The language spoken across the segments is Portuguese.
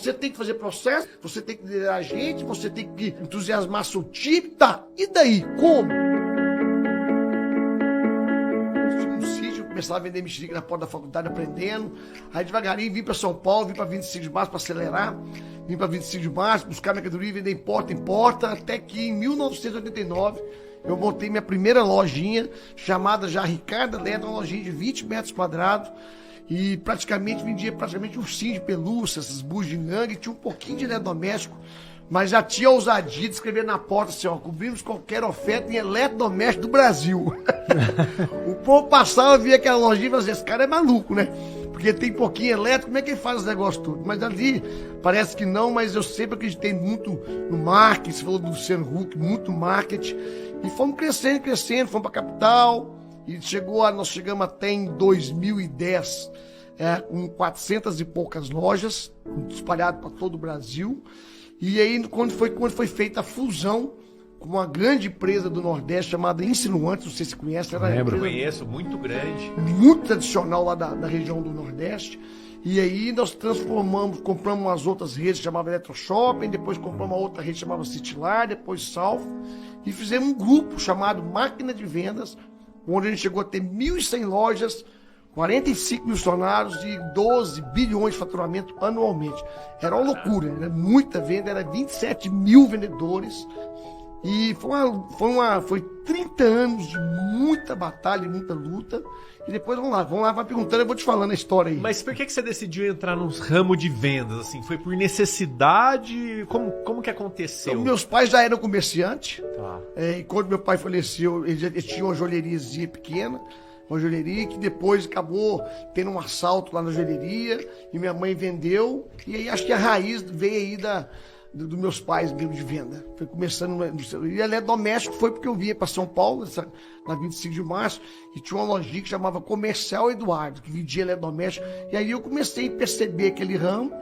você tem que fazer processo, você tem que liderar a gente, você tem que entusiasmar seu time, tá? E daí, como? No sítio, eu começava a vender mexerica na porta da faculdade, aprendendo. Aí devagarinho vim para São Paulo, vim para 25 de março para acelerar. Vim para 25 de março, buscar mercadoria e vender em porta, até que em 1989 eu montei minha primeira lojinha, chamada já Ricardo Eletro, uma lojinha de 20 metros quadrados. E vendia ursinho de pelúcia, essas bugigangues, tinha um pouquinho de eletrodoméstico, mas já tinha a ousadia de escrever na porta assim, ó, cobrimos qualquer oferta em eletrodoméstico do Brasil. O povo passava, via aquela lojinha e falava assim, esse cara é maluco, né? Porque tem pouquinho elétrico, como é que ele faz os negócios todos? Mas ali, parece que não, mas eu sempre acreditei muito no marketing, você falou do Luciano Huck, muito marketing, e fomos crescendo, fomos para a capital. E nós chegamos até em 2010, com 400 e poucas lojas, espalhadas para todo o Brasil. E aí, quando foi feita a fusão com uma grande empresa do Nordeste chamada Insinuantes, não sei se você conhece. Conheço, muito grande. Muito tradicional lá da região do Nordeste. E aí nós compramos umas outras redes que chamavam Eletroshopping, depois compramos uma outra rede que chamava Citylar, depois South. E fizemos um grupo chamado Máquina de Vendas, onde a gente chegou a ter 1.100 lojas, 45 mil funcionários e 12 bilhões de faturamento anualmente. Era uma loucura, era muita venda, era 27 mil vendedores. E foi 30 anos de muita batalha e muita luta. E depois vamos lá, vai perguntando, eu vou te falando a história aí. Mas por que você decidiu entrar num ramo de vendas? Assim, foi por necessidade? Como que aconteceu? Então, meus pais já eram comerciantes. Tá. E quando meu pai faleceu, eles tinham uma joalheriazinha pequena, uma joalheria que depois acabou tendo um assalto lá na joalheria e minha mãe vendeu. E aí acho que a raiz veio aí dos meus pais mesmo de venda. Foi começando. E eletrodoméstico foi porque eu vinha para São Paulo, na 25 de março, e tinha uma lojinha que chamava Comercial Eduardo, que vendia eletrodoméstico. E aí eu comecei a perceber aquele ramo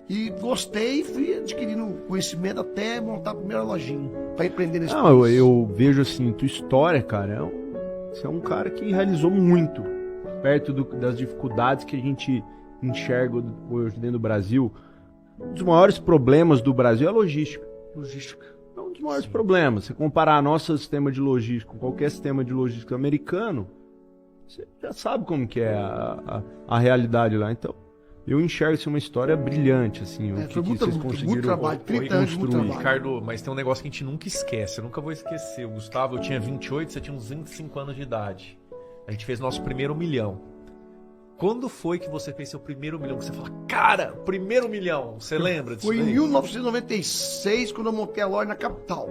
e gostei e fui adquirindo conhecimento até montar a primeira lojinha para empreender nesse país. Eu vejo assim, tua história, cara, você é um cara que realizou muito perto das dificuldades que a gente enxerga hoje dentro do Brasil. Um dos maiores problemas do Brasil é a logística. É um dos maiores problemas. Se comparar nosso sistema de logística com qualquer sistema de logística americano, você já sabe como que é a realidade lá. Então, eu enxergo isso uma história brilhante, assim. Foi muito trabalho, 30 anos de muito trabalho. Ricardo, mas tem um negócio que a gente nunca esquece, eu nunca vou esquecer. O Gustavo, eu tinha 28, você tinha uns 25 anos de idade. A gente fez nosso primeiro 1 milhão. Quando foi que você fez seu primeiro 1 milhão? Que você fala, cara, primeiro 1 milhão. Você lembra disso? Foi em 1996, quando eu montei a loja na capital.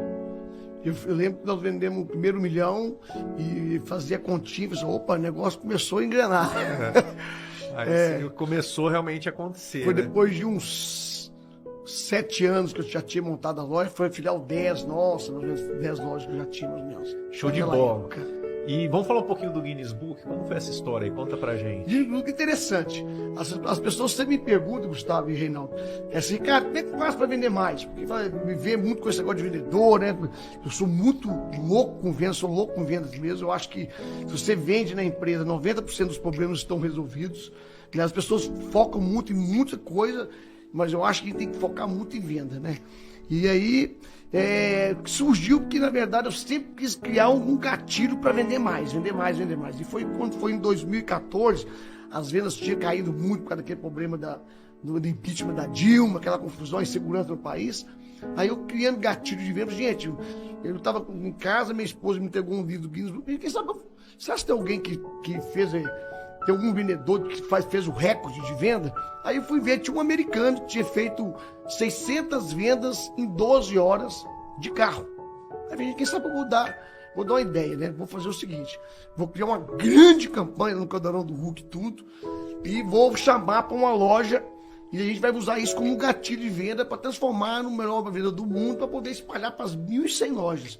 Eu lembro que nós vendemos o primeiro 1 milhão e fazia continha. Falei, opa, o negócio começou a engrenar. Aí começou realmente a acontecer. Foi depois de uns 7 anos que eu já tinha montado a loja. Foi a filial 10, nossa, 10 lojas que eu já tínhamos mesmo. Show de bola. E vamos falar um pouquinho do Guinness Book? Como foi essa história aí? Conta pra gente. Guinness Book é interessante. As pessoas sempre me perguntam, Gustavo e Reinaldo, assim, cara, como é que faz pra vender mais? Porque me vê muito com esse negócio de vendedor, né? Eu sou muito louco com vendas, sou louco com vendas mesmo. Eu acho que se você vende na empresa, 90% dos problemas estão resolvidos. As pessoas focam muito em muita coisa, mas eu acho que tem que focar muito em venda, né? E aí surgiu porque, na verdade, eu sempre quis criar um gatilho para vender mais. E foi quando foi em 2014, as vendas tinham caído muito por causa daquele problema do impeachment da Dilma, aquela confusão e insegurança no país. Aí eu criando gatilho de venda, gente, eu estava em casa, minha esposa me entregou um livro do Guinness Book, e quem sabe, você acha que tem alguém que fez... Tem algum vendedor que fez o recorde de venda? Aí eu fui ver, tinha um americano que tinha feito 600 vendas em 12 horas de carro. Aí quem sabe eu vou dar uma ideia, né? Vou fazer o seguinte, vou criar uma grande campanha no Caldeirão do Huck, tudo, e vou chamar para uma loja, e a gente vai usar isso como um gatilho de venda para transformar no melhor venda do mundo, para poder espalhar para as 1.100 lojas.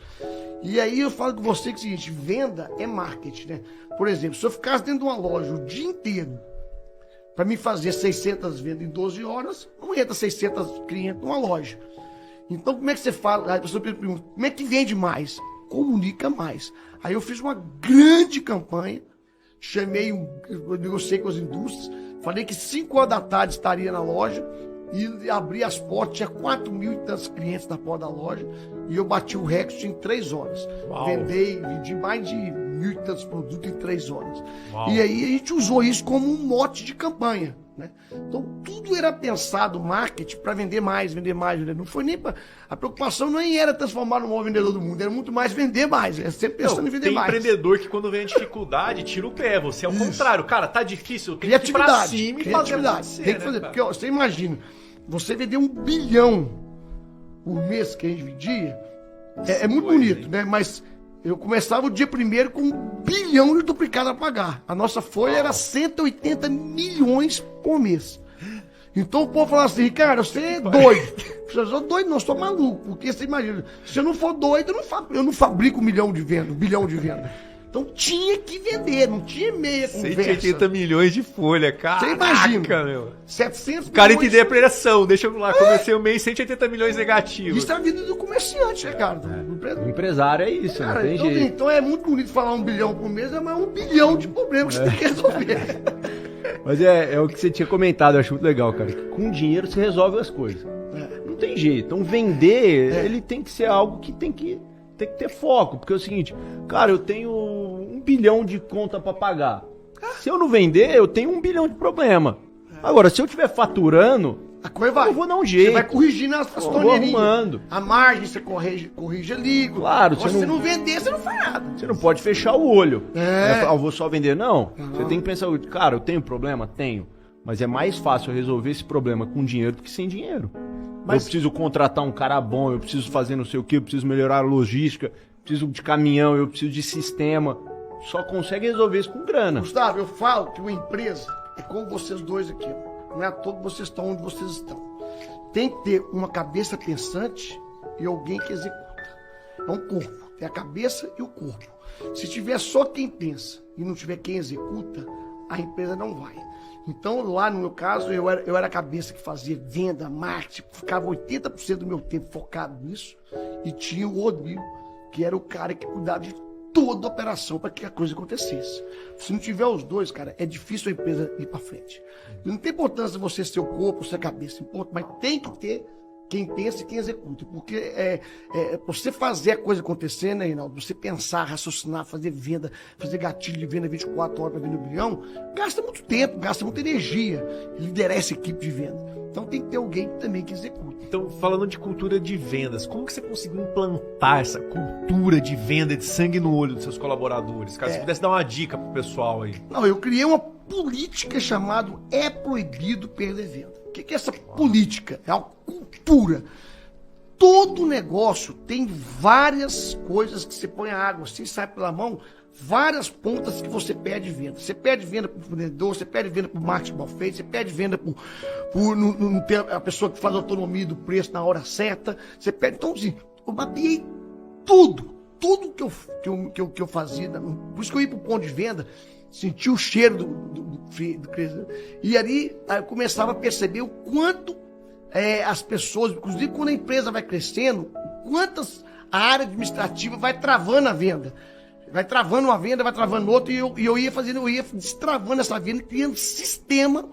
E aí eu falo com você que é o seguinte, venda é marketing, né? Por exemplo, se eu ficasse dentro de uma loja o dia inteiro, para me fazer 600 vendas em 12 horas, não entra 600 clientes numa loja. Então, como é que você fala? Aí a pessoa pergunta, como é que vende mais? Comunica mais. Aí eu fiz uma grande campanha, eu negociei com as indústrias, falei que 5 horas da tarde estaria na loja, e abri as portas, tinha 4.000 e tantos clientes na porta da loja, e eu bati o recorde em 3 horas. Uau. Vendi mais de 1.000 e tantos produtos em 3 horas. Uau. E aí a gente usou isso como um mote de campanha, né? Então tudo era pensado, marketing, para vender mais, vender mais, vender. Não foi nem para... A preocupação nem era transformar no maior vendedor do mundo, era muito mais vender mais, é sempre pensando em vender mais. Tem empreendedor que quando vem a dificuldade, tira o pé. Você é o contrário. Cara, tá difícil, eu tenho que ir pra cima e fazer acontecer, tem que fazer, né, porque ó, você imagina, você vender 1 bilhão por mês que a gente vendia, é muito bonito, né? Mas eu começava o dia primeiro com 1 bilhão de duplicado a pagar. A nossa folha era 180 milhões por mês. Então o povo falava assim, Ricardo, você é doido. Eu sou doido, não, eu sou maluco. Porque você imagina, se eu não for doido, eu não fabrico 1 milhão de venda, 1 bilhão de venda. Então tinha que vender, não tinha meia conversa. 180 milhões de folha, cara. Você imagina, meu. 700 O cara milhões. entender a pressão. Deixa eu lá, comecei o mês 180 milhões negativos. Isso é a vida do comerciante, né, cara? O empresário é isso, Cara, não tem então, jeito. então é muito bonito falar 1 bilhão por mês, mas 1 bilhão de problemas que você tem que resolver. Mas é o que você tinha comentado, eu acho muito legal, cara. Que com dinheiro você resolve as coisas. É. Não tem jeito. Então vender, ele tem que ser algo que tem que ter foco. Porque é o seguinte, cara, eu tenho 1 bilhão de conta pra pagar. Se eu não vender, eu tenho 1 bilhão de problema. Agora, se eu estiver faturando, A coisa vai. eu vou dar um jeito. Você vai corrigindo as Eu vou torneirinhas. arrumando. A margem você corrige ali. Claro, Agora, se você não vender, você não faz nada. Você não pode fechar o olho. É. Eu vou só vender, não. Você tem que pensar, cara, eu tenho problema? Tenho. Mas é mais fácil eu resolver esse problema com dinheiro do que sem dinheiro. Mas- Eu preciso contratar um cara bom, eu preciso fazer não sei o que, eu preciso melhorar a logística, eu preciso de caminhão, eu preciso de sistema. Só consegue resolver isso com grana. Gustavo, eu falo que uma empresa é como vocês dois aqui. Não é à toa que vocês estão onde vocês estão. Tem que ter uma cabeça pensante e alguém que executa. É um corpo. Tem a cabeça e o corpo. Se tiver só quem pensa e não tiver quem executa, a empresa não vai. Então, lá no meu caso, eu era a cabeça que fazia venda, marketing, ficava 80% do meu tempo focado nisso, e tinha o Rodrigo, que era o cara que cuidava de toda a operação para que a coisa acontecesse. Se não tiver os dois, cara, é difícil a empresa ir para frente. Não tem importância você ser o corpo, ser a cabeça, mas tem que ter quem pensa e quem executa. Porque você fazer a coisa acontecer, né, Reinaldo? Você pensar, raciocinar, fazer venda, fazer gatilho de venda 24 horas para vender 1 bilhão, gasta muito tempo, gasta muita energia, liderar essa equipe de venda. Então tem que ter alguém também que executa. Então, falando de cultura de vendas, como que você conseguiu implantar essa cultura de venda, de sangue no olho dos seus colaboradores? Cara, se pudesse dar uma dica pro pessoal aí. Não, eu criei uma política chamada É Proibido Perder Venda. O que é essa política? É uma cultura. Todo negócio tem várias coisas que você põe a água assim, sai pela mão, várias pontas que você perde venda. Você perde venda para o vendedor, você perde venda para o marketing mal feito, você perde venda por não ter a pessoa que faz a autonomia do preço na hora certa. Você perde. Então, assim, eu mapeei tudo que eu fazia. Por isso que eu ia para o ponto de venda, sentir o cheiro do e ali eu começava a perceber o quanto as pessoas, inclusive quando a empresa vai crescendo, quantas a área administrativa vai travando a venda. Vai travando uma venda, vai travando outra, e eu ia destravando essa venda, criando sistema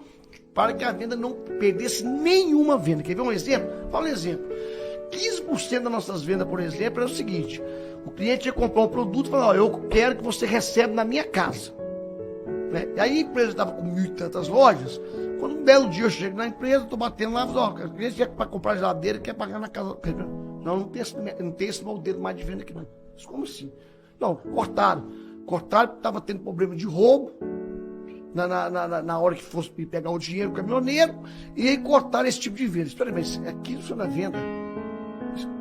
para que a venda não perdesse nenhuma venda. Quer ver um exemplo? Fala um exemplo. 15% das nossas vendas, por exemplo, é o seguinte: o cliente ia comprar um produto e falar, ó, eu quero que você receba na minha casa. Né? E aí a empresa estava com 1.000 e tantas lojas. Quando um belo dia eu chego na empresa, estou batendo lá, ó, o cliente quer para comprar geladeira, quer pagar na casa. Não tem esse modelo mais de venda aqui não. Mas como assim? Não, cortaram, estava tendo problema de roubo na hora que fosse pegar o dinheiro do caminhoneiro, e aí cortaram esse tipo de venda. Espera aí, mas aqui isso não é venda.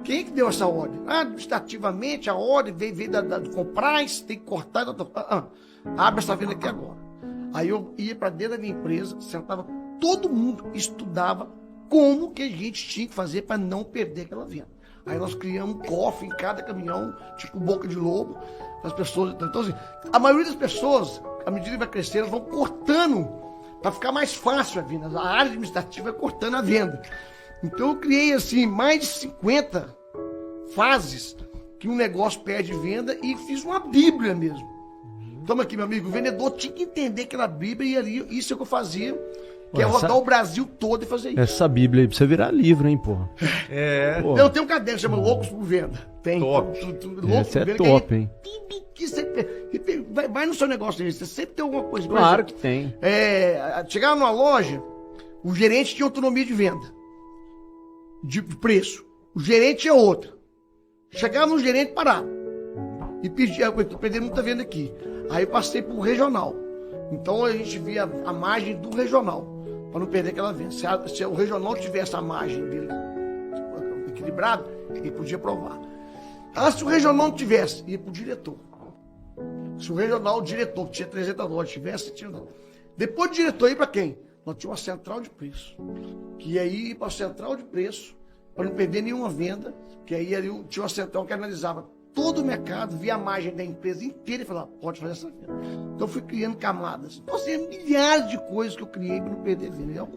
Quem é que deu essa ordem? Administrativamente a ordem veio do Compraz, tem que cortar. Abre essa venda aqui agora. Aí eu ia para dentro da minha empresa, sentava todo mundo, estudava como que a gente tinha que fazer para não perder aquela venda. Aí nós criamos um cofre em cada caminhão, tipo boca de lobo, as pessoas. Então, assim, a maioria das pessoas, à medida que vai crescendo, elas vão cortando para ficar mais fácil a venda. A área administrativa vai cortando a venda. Então eu criei assim mais de 50 fases que um negócio perde venda e fiz uma bíblia mesmo. Toma aqui, meu amigo, o vendedor tinha que entender aquela bíblia, e ali isso é o que eu fazia. Que é rodar o Brasil todo e fazer isso. Essa Bíblia aí pra você virar livro, hein, porra. É. Pô, Eu tenho um caderno que chama Loucos por Venda. Tem. Top. esse é top, hein? Que sempre, vai no seu negócio, você sempre tem alguma coisa. Por Claro exemplo, que tem. Chegava numa loja, o gerente tinha autonomia de venda, de preço. O gerente tinha outra. Chegava no gerente, parava. E pedia, eu tô perdendo muita venda aqui. Aí eu passei pro regional. Então a gente via a margem do regional, para não perder aquela venda. Se o regional tivesse a margem dele equilibrada, ele podia provar. Se o regional não tivesse, ia pro diretor. Se o regional, o diretor, que tinha 300 lojas, tivesse, tinha. Depois do diretor, ia para quem? Nós tínhamos uma central de preço. Que aí ia para a central de preço, para não perder nenhuma venda, que aí ali tinha uma central que analisava todo o mercado, via a margem da empresa inteira e falava, pode fazer essa venda. Então eu fui criando camadas. Então, assim, milhares de coisas que eu criei para não perder venda.